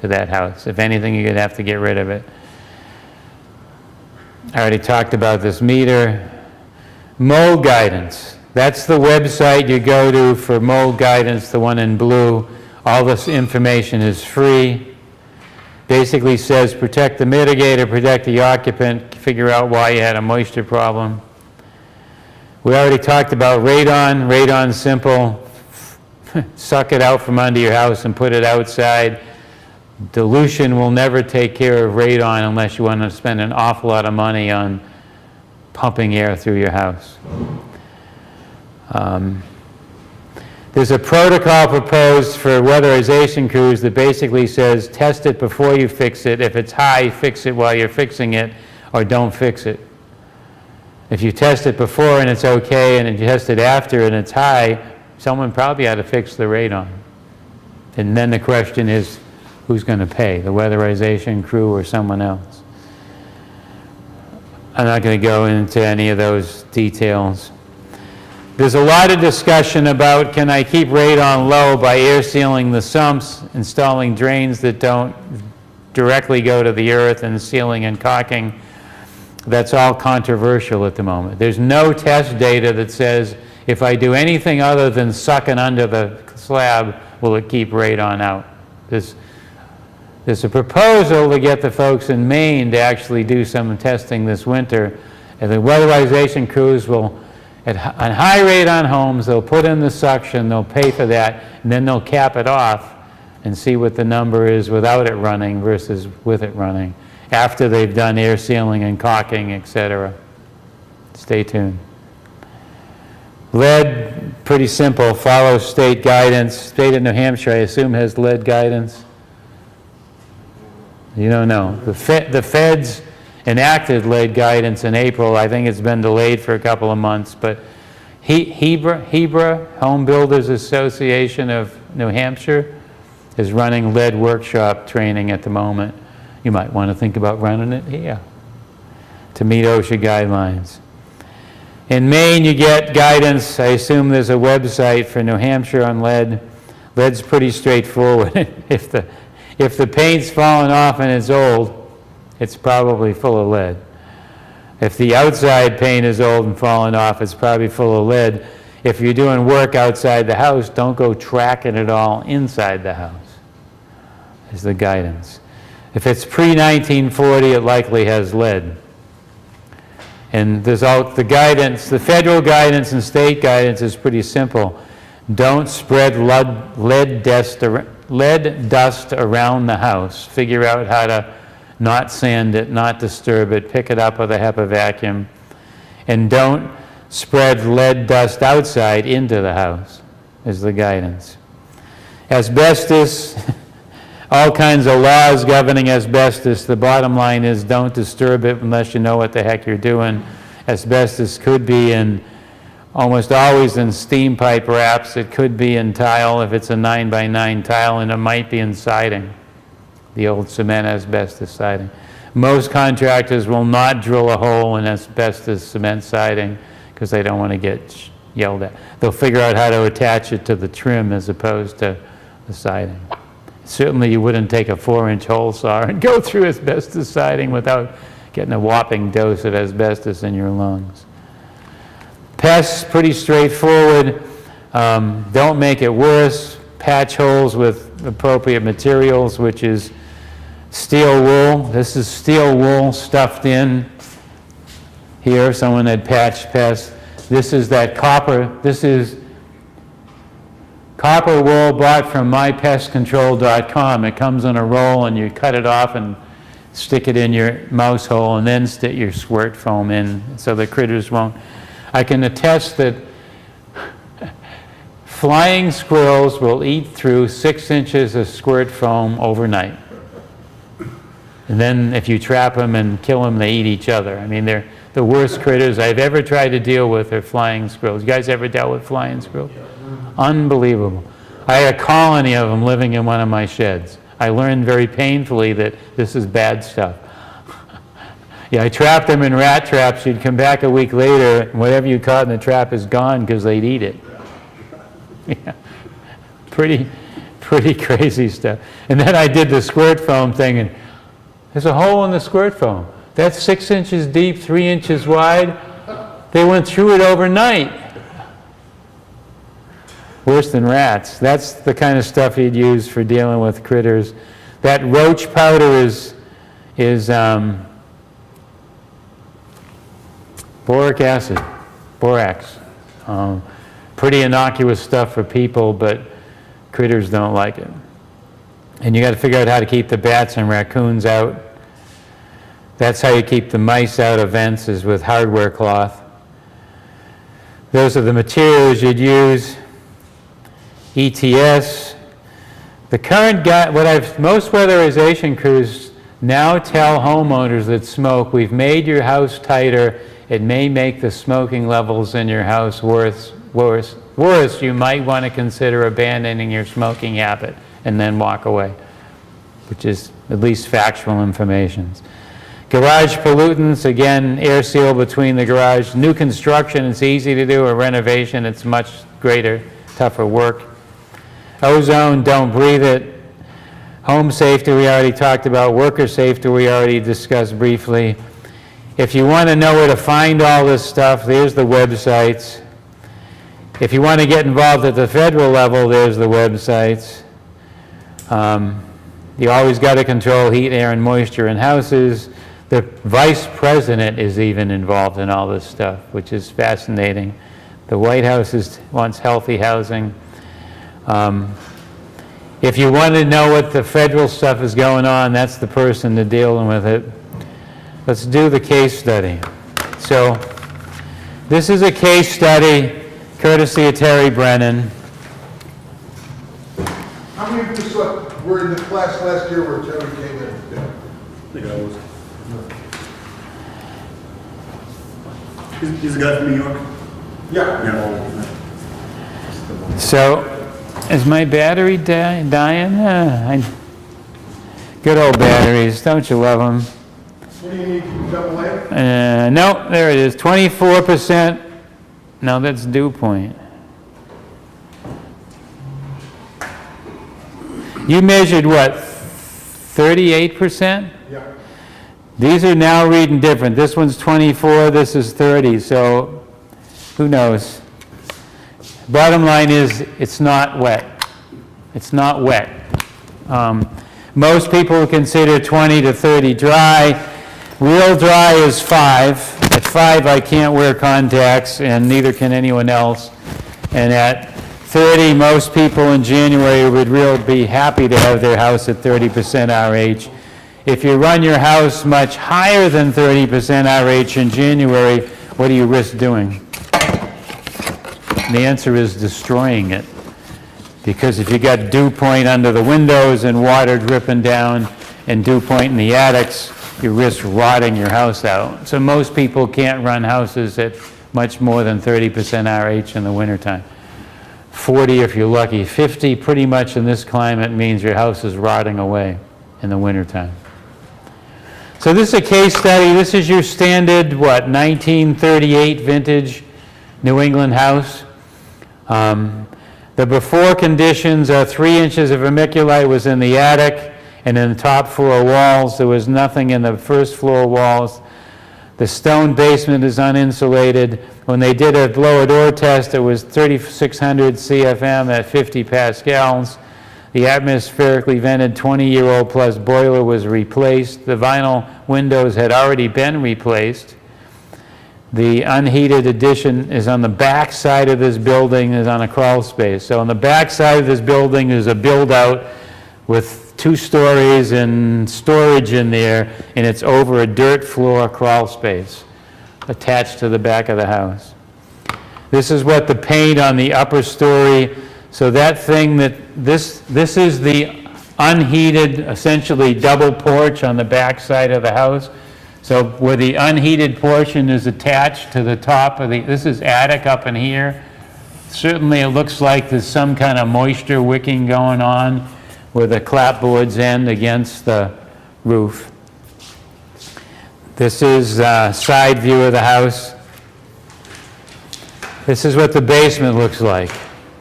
to that house. If anything, you're going to have to get rid of it. I already talked about this meter. Mold guidance. That's the website you go to for mold guidance, the one in blue. All this information is free. Basically says protect the mitigator, protect the occupant, figure out why you had a moisture problem. We already talked about radon. Radon's simple. Suck it out from under your house and put it outside. Dilution will never take care of radon unless you want to spend an awful lot of money on pumping air through your house. There's a protocol proposed for weatherization crews that basically says test it before you fix it. If it's high, fix it while you're fixing it, or don't fix it. If you test it before and it's okay, and you test it after and it's high, someone probably ought to fix the radon. And then the question is, who's going to pay, the weatherization crew or someone else? I'm not going to go into any of those details. There's a lot of discussion about, can I keep radon low by air sealing the sumps, installing drains that don't directly go to the earth, and sealing and caulking. That's all controversial at the moment. There's no test data that says, if I do anything other than sucking under the slab, will it keep radon out? There's a proposal to get the folks in Maine to actually do some testing this winter, and the weatherization crews will, on high radon homes, they'll put in the suction, they'll pay for that, and then they'll cap it off and see what the number is without it running versus with it running, after they've done air sealing and caulking, etc. Stay tuned. Lead, pretty simple, follow state guidance. State of New Hampshire, I assume, has lead guidance. You don't know. The feds enacted lead guidance in April. I think it's been delayed for a couple of months, but HEBRA, Home Builders Association of New Hampshire, is running lead workshop training at the moment. You might want to think about running it here to meet OSHA guidelines. In Maine, you get guidance. I assume there's a website for New Hampshire on lead. Lead's pretty straightforward. If the paint's fallen off and it's old, it's probably full of lead. If the outside paint is old and fallen off, it's probably full of lead. If you're doing work outside the house, don't go tracking it all inside the house, is the guidance. If it's pre-1940, it likely has lead. And there's all the guidance, the federal guidance and state guidance is pretty simple. Don't spread lead dust around the house. Figure out how to not sand it, not disturb it, pick it up with a HEPA vacuum. And don't spread lead dust outside into the house, is the guidance. Asbestos, all kinds of laws governing asbestos. The bottom line is don't disturb it unless you know what the heck you're doing. Asbestos could be in, almost always in steam pipe wraps. It could be in tile if it's a 9x9 tile, and it might be in siding, the old cement asbestos siding. Most contractors will not drill a hole in asbestos cement siding because they don't want to get yelled at. They'll figure out how to attach it to the trim as opposed to the siding. Certainly you wouldn't take a 4-inch hole saw and go through asbestos siding without getting a whopping dose of asbestos in your lungs. Pests, pretty straightforward. Don't make it worse. Patch holes with appropriate materials, which is steel wool. This is steel wool stuffed in here. Someone had patched pests. This is that copper. This is copper wool bought from mypestcontrol.com. It comes in a roll, and you cut it off and stick it in your mouse hole, and then stick your squirt foam in so the critters won't. I can attest that flying squirrels will eat through 6 inches of squirt foam overnight. And then if you trap them and kill them, they eat each other. I mean, they're the worst critters I've ever tried to deal with are flying squirrels. You guys ever dealt with flying squirrels? Unbelievable. I had a colony of them living in one of my sheds. I learned very painfully that this is bad stuff. Yeah, I trapped them in rat traps. You'd come back a week later, and whatever you caught in the trap is gone because they'd eat it. Yeah. Pretty pretty crazy stuff. And then I did the squirt foam thing, and there's a hole in the squirt foam. That's 6 inches deep, 3 inches wide. They went through it overnight. Worse than rats. That's the kind of stuff he'd use for dealing with critters. That roach powder is boric acid, borax. Pretty innocuous stuff for people, but critters don't like it. And you got to figure out how to keep the bats and raccoons out. That's how you keep the mice out of vents, is with hardware cloth. Those are the materials you'd use. ETS. The current most weatherization crews now tell homeowners that smoke, we've made your house tighter. It may make the smoking levels in your house worse. You might want to consider abandoning your smoking habit and then walk away, which is at least factual information. Garage pollutants, again, air seal between the garage. New construction, it's easy to do. A renovation, it's much greater, tougher work. Ozone, don't breathe it. Home safety, we already talked about. Worker safety, we already discussed briefly. If you want to know where to find all this stuff, there's the websites. If you want to get involved at the federal level, there's the websites. You always got to control heat, air, and moisture in houses. The vice president is even involved in all this stuff, which is fascinating. The White House wants healthy housing. If you want to know what the federal stuff is going on, that's the person to deal with it. Let's do the case study. So this is a case study courtesy of Terry Brennan. How many of you were in the class last year where Terry came in? Yeah. I think I was. He's a guy from New York? Yeah. So, is my battery dying? Good old batteries, don't you love them? What do you need? Double A? No, there it is, 24%. No, that's dew point. You measured what, 38%? Yeah. These are now reading different. This one's 24, this is 30, so who knows? Bottom line is, it's not wet. It's not wet. Most people consider 20 to 30 dry. Real dry is 5. At 5, I can't wear contacts, and neither can anyone else. And at 30, most people in January would really be happy to have their house at 30% RH. If you run your house much higher than 30% RH in January, what do you risk doing? The answer is destroying it. Because if you got dew point under the windows and water dripping down and dew point in the attics, you risk rotting your house out. So most people can't run houses at much more than 30% RH in the wintertime. 40 if you're lucky. 50 pretty much in this climate means your house is rotting away in the wintertime. So this is a case study. This is your standard, 1938 vintage New England house. The before conditions are 3 inches of vermiculite was in the attic, and in the top floor walls. There was nothing in the first floor walls. The stone basement is uninsulated. When they did a blower door test, it was 3,600 CFM at 50 pascals. The atmospherically vented 20-year-old plus boiler was replaced. The vinyl windows had already been replaced. The unheated addition is on the back side of this building, is on a crawl space. So on the back side of this building is a build-out with 2 stories and storage in there, and it's over a dirt floor crawl space attached to the back of the house. This is what the paint on the upper story, so that thing this is the unheated, essentially double porch on the back side of the house. So where the unheated portion is attached to the top of this is attic up in here. Certainly it looks like there's some kind of moisture wicking going on where the clapboards end against the roof. This is a side view of the house. This is what the basement looks like.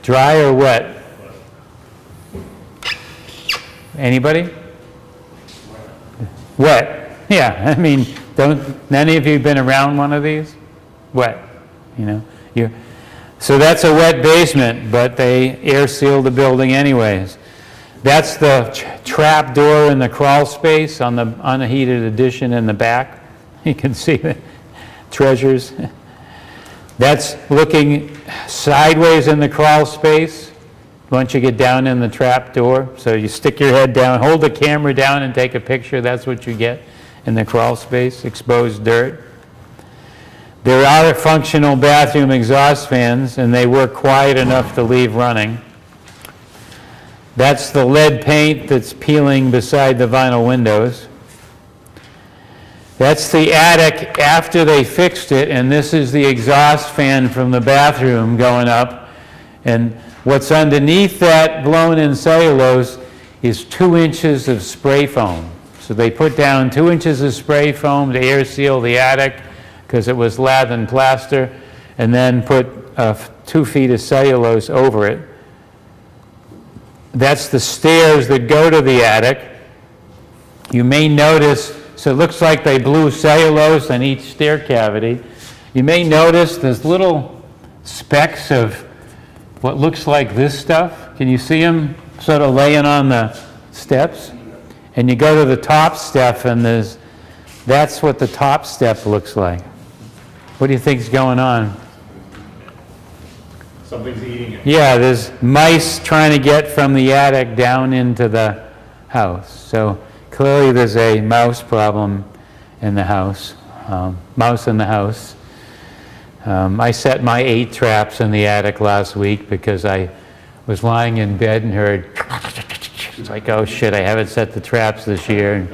Dry or wet? Anybody? Wet. Yeah, I mean, don't any of you been around one of these? Wet, you know. So that's a wet basement, but they air seal the building anyways. That's the trap door in the crawl space on the unheated addition in the back. You can see the treasures. That's looking sideways in the crawl space once you get down in the trap door. So you stick your head down, hold the camera down and take a picture. That's what you get in the crawl space, exposed dirt. There are functional bathroom exhaust fans, and they work quiet enough to leave running. That's the lead paint that's peeling beside the vinyl windows. That's the attic after they fixed it, and this is the exhaust fan from the bathroom going up. And what's underneath that blown-in cellulose is 2 inches of spray foam. So they put down 2 inches of spray foam to air seal the attic because it was lath and plaster, and then put 2 feet of cellulose over it. That's the stairs that go to the attic. You may notice, so it looks like they blew cellulose on each stair cavity. You may notice there's little specks of what looks like this stuff. Can you see them sort of laying on the steps? And you go to the top step, and that's what the top step looks like. What do you think's going on? Something's eating it. Yeah, there's mice trying to get from the attic down into the house. So clearly there's a mouse problem in the house. Mouse in the house. I set my 8 traps in the attic last week because I was lying in bed and heard, it's like, oh shit, I haven't set the traps this year. And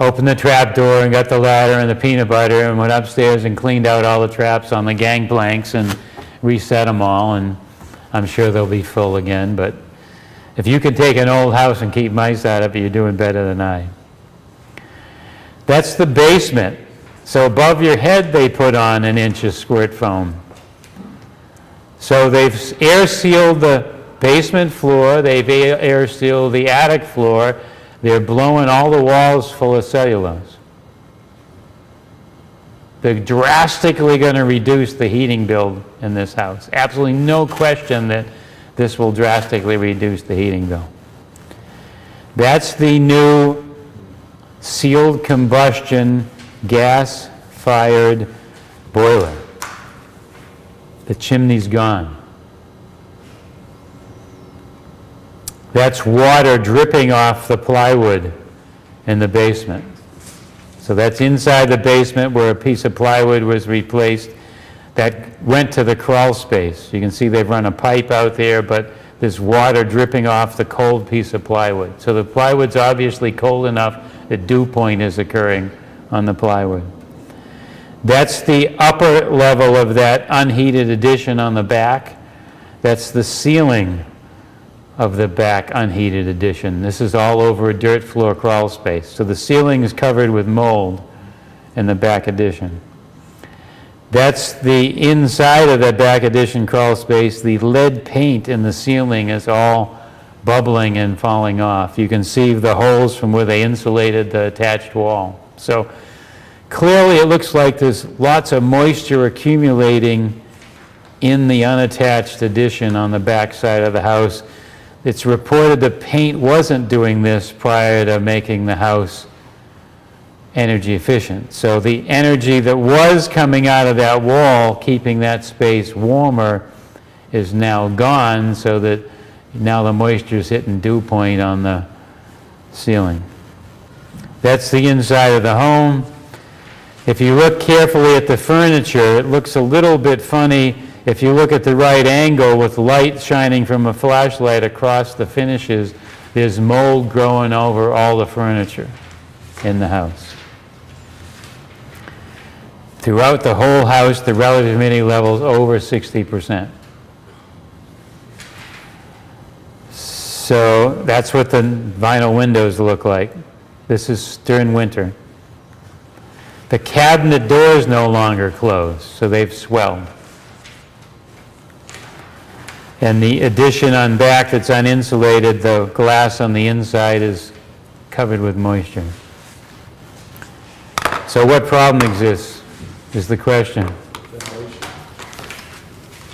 opened the trap door and got the ladder and the peanut butter and went upstairs and cleaned out all the traps on the gangplanks and reset them all, and I'm sure they'll be full again. But if you can take an old house and keep mice out of it, you're doing better than I. That's the basement. So above your head they put on 1 inch of squirt foam. So they've air sealed the basement floor, they've air sealed the attic floor, they're blowing all the walls full of cellulose. They're drastically going to reduce the heating bill in this house. Absolutely no question that this will drastically reduce the heating bill. That's the new sealed combustion gas-fired boiler. The chimney's gone. That's water dripping off the plywood in the basement. So that's inside the basement where a piece of plywood was replaced that went to the crawl space. You can see they've run a pipe out there, but there's water dripping off the cold piece of plywood. So the plywood's obviously cold enough that dew point is occurring on the plywood. That's the upper level of that unheated addition on the back. That's the ceiling of the back unheated addition. This is all over a dirt floor crawl space. So the ceiling is covered with mold in the back addition. That's the inside of the back addition crawl space. The lead paint in the ceiling is all bubbling and falling off. You can see the holes from where they insulated the attached wall. So clearly it looks like there's lots of moisture accumulating in the unattached addition on the back side of the house. It's reported the paint wasn't doing this prior to making the house energy efficient. So the energy that was coming out of that wall, keeping that space warmer, is now gone, so that now the moisture is hitting dew point on the ceiling. That's the inside of the home. If you look carefully at the furniture, it looks a little bit funny. If you look at the right angle with light shining from a flashlight across the finishes, there's mold growing over all the furniture in the house. Throughout the whole house, the relative humidity level is over 60%. So that's what the vinyl windows look like. This is during winter. The cabinet doors no longer close, so they've swelled. And the addition on back that's uninsulated, the glass on the inside is covered with moisture. So what problem exists is the question. Ventilation.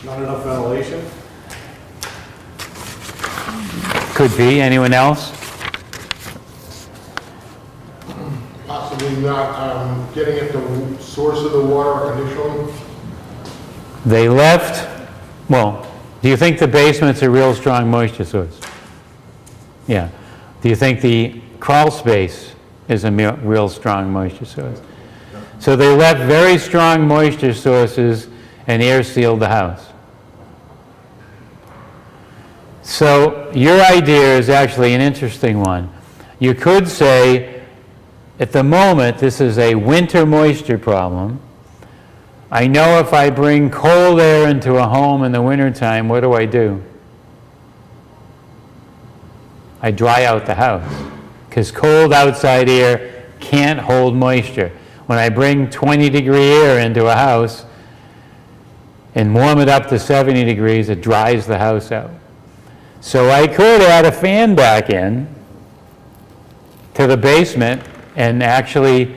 Not enough ventilation? Could be. Anyone else? Possibly not getting at the source of the water initially. They left, well, do you think the basement's a real strong moisture source? Yeah. Do you think the crawl space is a real strong moisture source? So they left very strong moisture sources and air sealed the house. So your idea is actually an interesting one. You could say, at the moment, this is a winter moisture problem. I know if I bring cold air into a home in the wintertime, what do? I dry out the house, because cold outside air can't hold moisture. When I bring 20-degree air into a house and warm it up to 70 degrees, it dries the house out. So I could add a fan back in to the basement and actually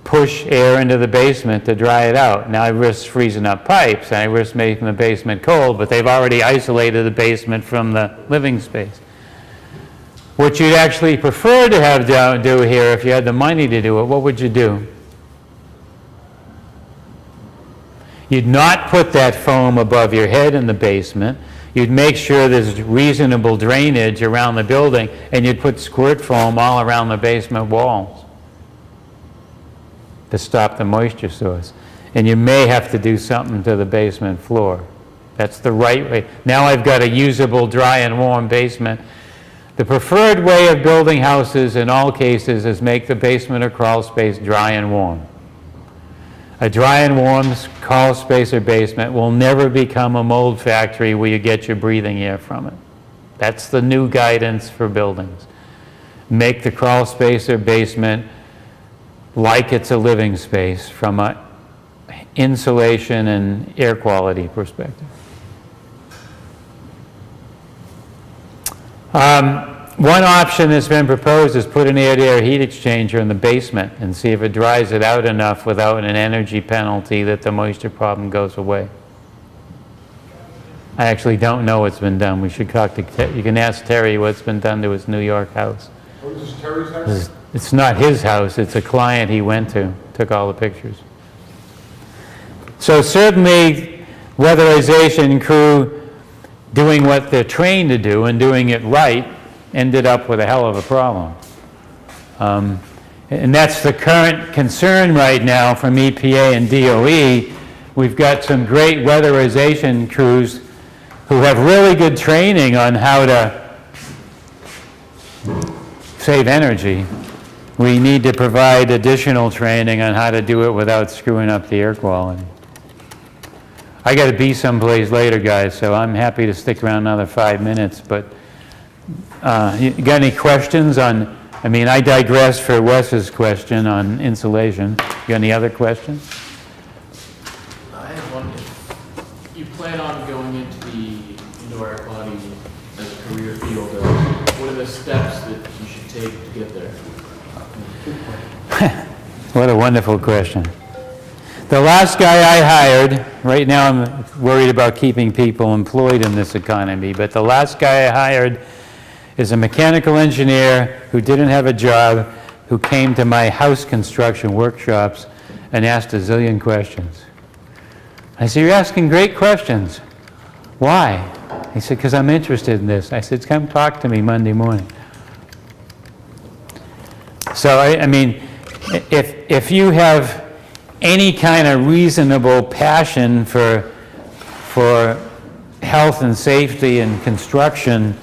push air into the basement to dry it out. Now I risk freezing up pipes and I risk making the basement cold, but they've already isolated the basement from the living space. What you'd actually prefer to have do here, if you had the money to do it, what would you do? You'd not put that foam above your head in the basement. You'd make sure there's reasonable drainage around the building, and you'd put squirt foam all around the basement walls to stop the moisture source. And you may have to do something to the basement floor. That's the right way. Now I've got a usable dry and warm basement. The preferred way of building houses in all cases is make the basement or crawl space dry and warm. A dry and warm crawl space or basement will never become a mold factory where you get your breathing air from it. That's the new guidance for buildings. Make the crawl space or basement like it's a living space from an insulation and air quality perspective. One option that's been proposed is put an air-to-air heat exchanger in the basement and see if it dries it out enough without an energy penalty that the moisture problem goes away. I actually don't know what's been done. We should talk to, you can ask Terry what's been done to his New York house. Oh, this is Terry's house? It's not his house, it's a client he went to, took all the pictures. So certainly weatherization crew doing what they're trained to do and doing it right ended up with a hell of a problem. And that's the current concern right now from EPA and DOE. We've got some great weatherization crews who have really good training on how to save energy. We need to provide additional training on how to do it without screwing up the air quality. I got to be someplace later, guys, so I'm happy to stick around another 5 minutes, but you got any questions on, I mean, I digress for Wes's question on insulation. You got any other questions? I have one. If you plan on going into the indoor air quality as a career field, what are the steps that you should take to get there? What a wonderful question. The last guy I hired, right now I'm worried about keeping people employed in this economy, but the last guy I hired is a mechanical engineer who didn't have a job, who came to my house construction workshops and asked a zillion questions. I said, "You're asking great questions. Why?" He said, "Because I'm interested in this." I said, "Come talk to me Monday morning." So, I mean, if you have any kind of reasonable passion for health and safety and construction,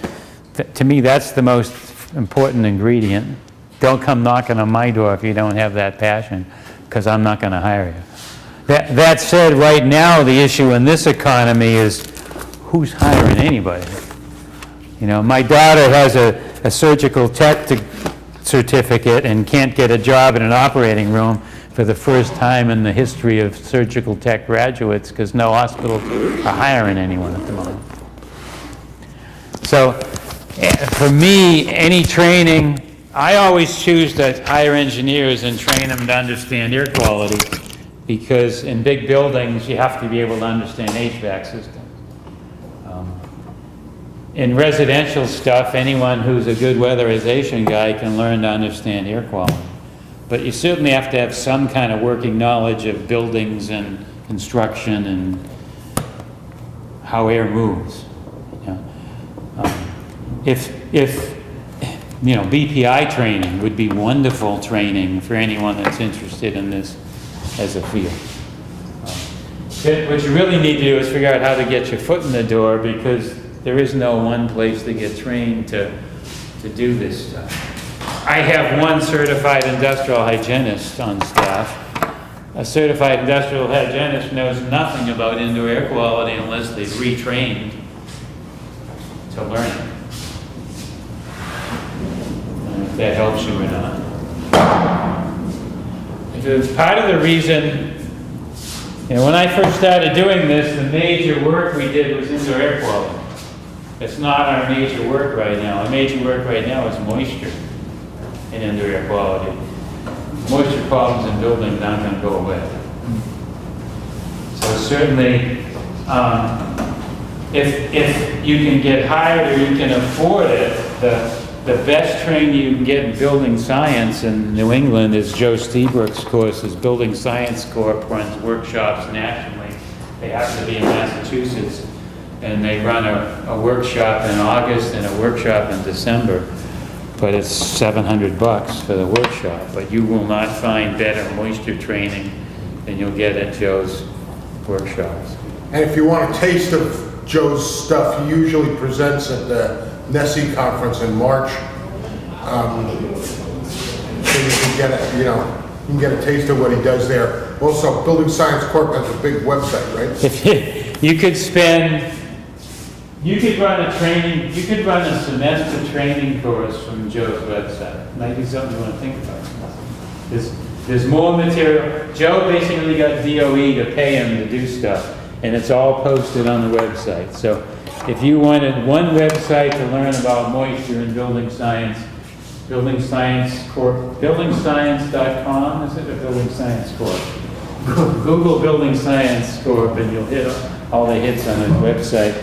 to me, that's the most important ingredient. Don't come knocking on my door if you don't have that passion, because I'm not going to hire you. That said, right now, the issue in this economy is who's hiring anybody? You know, my daughter has a surgical tech certificate and can't get a job in an operating room for the first time in the history of surgical tech graduates because no hospitals are hiring anyone at the moment. So for me, any training, I always choose to hire engineers and train them to understand air quality, because in big buildings, you have to be able to understand HVAC systems. In residential stuff, anyone who's a good weatherization guy can learn to understand air quality. But you certainly have to have some kind of working knowledge of buildings and construction and how air moves. You know, if you know, BPI training would be wonderful training for anyone that's interested in this as a field. What you really need to do is figure out how to get your foot in the door, because there is no one place to get trained to do this stuff. I have one certified industrial hygienist on staff. A certified industrial hygienist knows nothing about indoor air quality unless they've retrained to learn it. And if that helps you or not. If it was part of the reason, you know, when I first started doing this, the major work we did was indoor air quality. It's not our major work right now. Our major work right now is moisture in indoor air quality. Moisture problems in buildings aren't going to go away. So certainly, if you can get hired or you can afford it, the best training you can get in building science in New England is Joe Steebrook's course. His Building Science Corp runs workshops nationally. They have to be in Massachusetts. And they run a workshop in August and a workshop in December. But it's $700 for the workshop. But you will not find better moisture training than you'll get at Joe's workshops. And if you want a taste of Joe's stuff, he usually presents at the NESE conference in March. So you can get a, you know, you can get a taste of what he does there. Also, Building Science Corp has a big website, right? If you could spend, you could run a training, you could run a semester training course from Joe's website. Might be something you want to think about. There's more material. Joe basically got DOE to pay him to do stuff, and it's all posted on the website. So if you wanted one website to learn about moisture and building science, Building Science Corp, buildingscience.com, is it, or Building Science Corp? Google Building Science Corp and you'll hit all the hits on his website.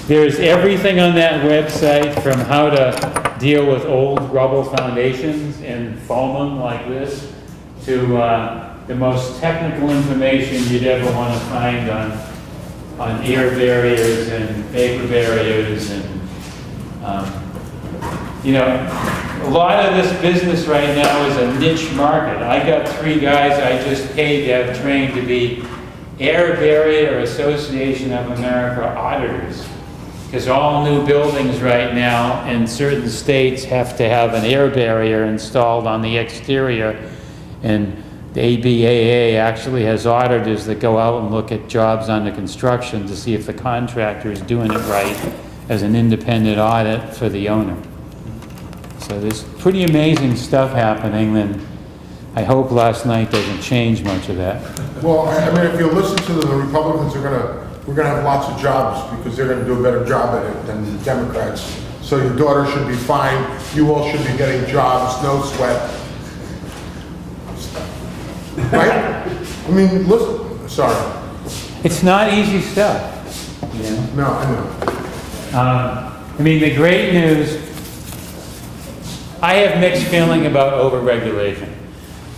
There's everything on that website, from how to deal with old rubble foundations and foam them like this, to the most technical information you'd ever want to find on air barriers and vapor barriers. And you know, a lot of this business right now is a niche market. I got 3 guys I just paid to have trained to be Air Barrier Association of America auditors, because all new buildings right now in certain states have to have an air barrier installed on the exterior, and the ABAA actually has auditors that go out and look at jobs under construction to see if the contractor is doing it right as an independent audit for the owner. So there's pretty amazing stuff happening, and I hope last night doesn't change much of that. Well, I mean, if you listen to them, the Republicans we're gonna have lots of jobs, because they're gonna do a better job at it than the Democrats. So your daughter should be fine. You all should be getting jobs, no sweat. Right? I mean, listen, sorry. It's not easy stuff, you know? No, I know. I mean, the great news, I have mixed feeling about overregulation,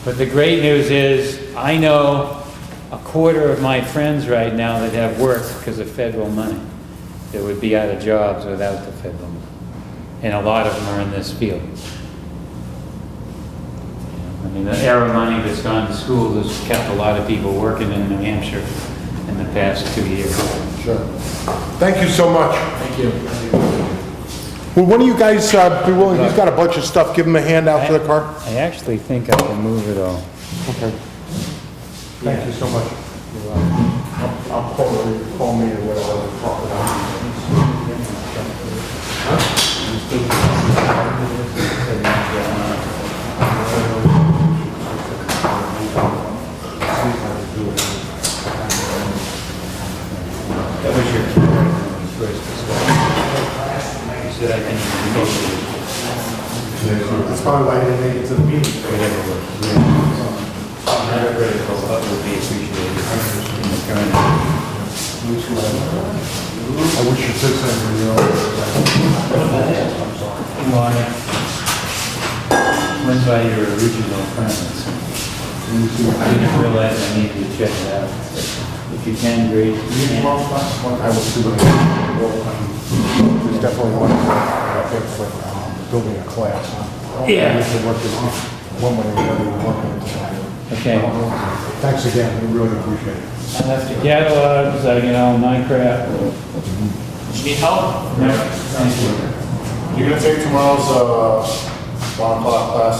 but the great news is I know a quarter of my friends right now that have work because of federal money that would be out of jobs without the federal money, and a lot of them are in this field. I mean, the era money that's gone to schools has kept a lot of people working in New Hampshire in the past 2 years. Sure. Thank you so much. Thank you. Will one of you guys be willing, he's got a bunch of stuff, give him a hand out for the car? I actually think I can move it all. Okay. Thank you so much. I'll call me or whatever, talk That was your first discussion. You to the meeting. whatever works. Not critical, but would be appreciated in the current. I wish you said something, you know. Went by your original premise. I didn't realize I needed to check it out. If you can, great. I will see what I can. There's definitely one, I think, for building a class. Yeah. We should work this one way or the other, we're working it tonight. Okay. Thanks again, we really appreciate it. I left the catalogs, Minecraft. Do you need help? No, thank you. You're gonna take tomorrow's, 1 o'clock class?